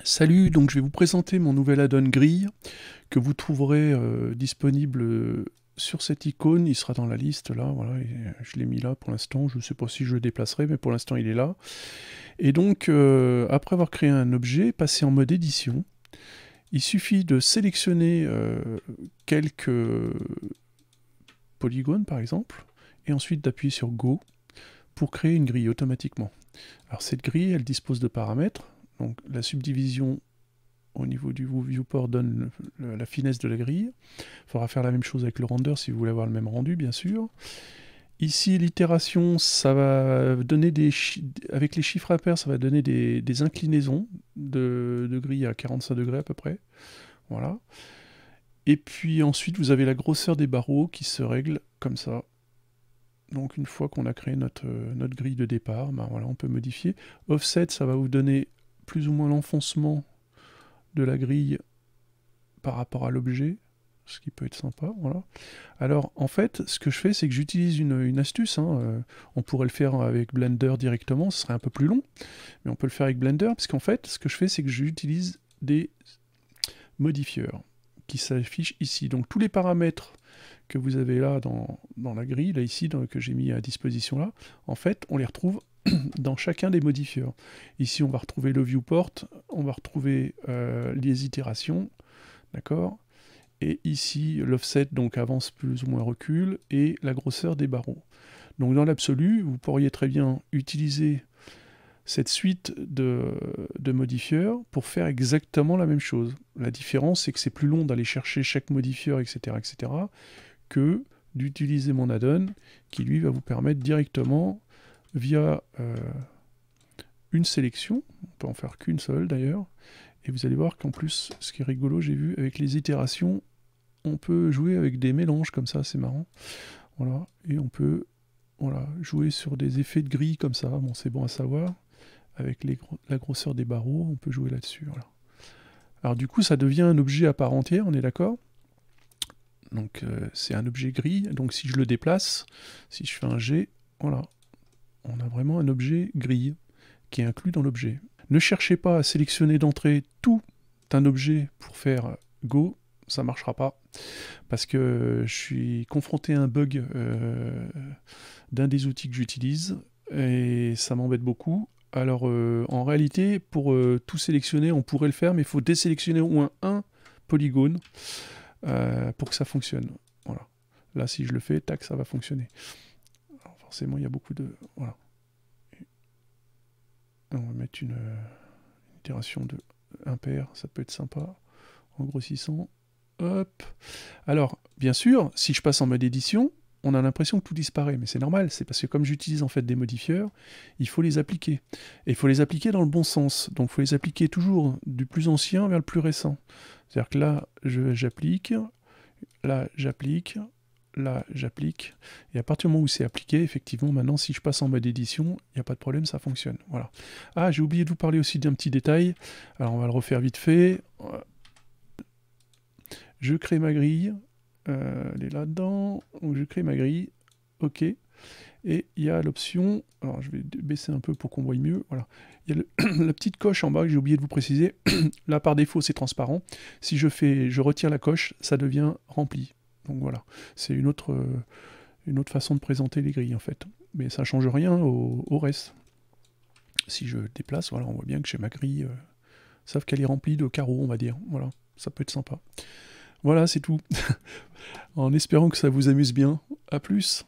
Salut, donc je vais vous présenter mon nouvel add-on grille que vous trouverez disponible sur cette icône. Il sera dans la liste là, voilà, et je l'ai mis là pour l'instant. Je ne sais pas si je le déplacerai, mais pour l'instant il est là. Et donc, après avoir créé un objet, passer en mode édition, il suffit de sélectionner quelques polygones par exemple, et ensuite d'appuyer sur Go pour créer une grille automatiquement. Alors cette grille, elle dispose de paramètres. Donc la subdivision au niveau du viewport donne la finesse de la grille. Il faudra faire la même chose avec le render si vous voulez avoir le même rendu, bien sûr. Ici, l'itération, ça va donner avec les chiffres impairs, ça va donner des inclinaisons de grille à 45 degrés à peu près. Voilà. Et puis ensuite, vous avez la grosseur des barreaux qui se règle comme ça. Donc une fois qu'on a créé notre grille de départ, ben voilà, on peut modifier. Offset, ça va vous donner plus ou moins l'enfoncement de la grille par rapport à l'objet, ce qui peut être sympa, voilà. Alors en fait, ce que je fais, c'est que j'utilise une astuce, hein, on pourrait le faire avec Blender directement, ce serait un peu plus long, mais on peut le faire avec Blender, parce qu'en fait, ce que je fais, c'est que j'utilise des modifieurs qui s'affichent ici. Donc tous les paramètres que vous avez là dans la grille, là ici, que j'ai mis à disposition là, en fait, on les retrouve dans chacun des modifieurs. Ici, on va retrouver le viewport, on va retrouver les itérations, d'accord? Et ici, l'offset, donc avance plus ou moins recul, et la grosseur des barreaux. Donc dans l'absolu, vous pourriez très bien utiliser cette suite de modifieurs pour faire exactement la même chose. La différence, c'est que c'est plus long d'aller chercher chaque modifieur, etc., que d'utiliser mon add-on, qui lui va vous permettre directement, via une sélection, on peut en faire qu'une seule d'ailleurs, et vous allez voir qu'en plus, ce qui est rigolo, j'ai vu, avec les itérations, on peut jouer avec des mélanges comme ça, c'est marrant. Voilà, et on peut jouer sur des effets de grille comme ça, bon c'est bon à savoir. Avec la grosseur des barreaux, on peut jouer là-dessus. Voilà. Alors du coup, ça devient un objet à part entière, on est d'accord? Donc c'est un objet gris, donc si je le déplace, si je fais un G, voilà, on a vraiment un objet gris qui est inclus dans l'objet. Ne cherchez pas à sélectionner d'entrée tout un objet pour faire Go, ça ne marchera pas, parce que je suis confronté à un bug d'un des outils que j'utilise, et ça m'embête beaucoup. Alors en réalité, pour tout sélectionner, on pourrait le faire, mais il faut désélectionner au moins un polygone pour que ça fonctionne. Voilà. Là, si je le fais, tac, ça va fonctionner. Alors, forcément, il y a beaucoup de... Voilà. On va mettre une itération de impair, ça peut être sympa, en grossissant. Hop. Alors, bien sûr, si je passe en mode édition, on a l'impression que tout disparaît, mais c'est normal, c'est parce que comme j'utilise en fait des modifieurs, il faut les appliquer. Et il faut les appliquer dans le bon sens. Donc il faut les appliquer toujours du plus ancien vers le plus récent. C'est-à-dire que là, j'applique, là, j'applique, là, j'applique. Et à partir du moment où c'est appliqué, effectivement, maintenant, si je passe en mode édition, il n'y a pas de problème, ça fonctionne. Voilà. Ah, j'ai oublié de vous parler aussi d'un petit détail. Alors on va le refaire vite fait. Je crée ma grille. Elle est là-dedans, donc je crée ma grille, ok, et il y a l'option, alors je vais baisser un peu pour qu'on voie mieux, voilà, il y a la petite coche en bas que j'ai oublié de vous préciser, là par défaut c'est transparent, si je retire la coche, ça devient rempli, donc voilà, c'est une autre façon de présenter les grilles en fait, mais ça change rien au reste. Si je déplace, voilà, on voit bien que j'ai ma grille, sauf qu'elle est remplie de carreaux, on va dire, voilà, ça peut être sympa. Voilà, c'est tout. En espérant que ça vous amuse bien. À plus.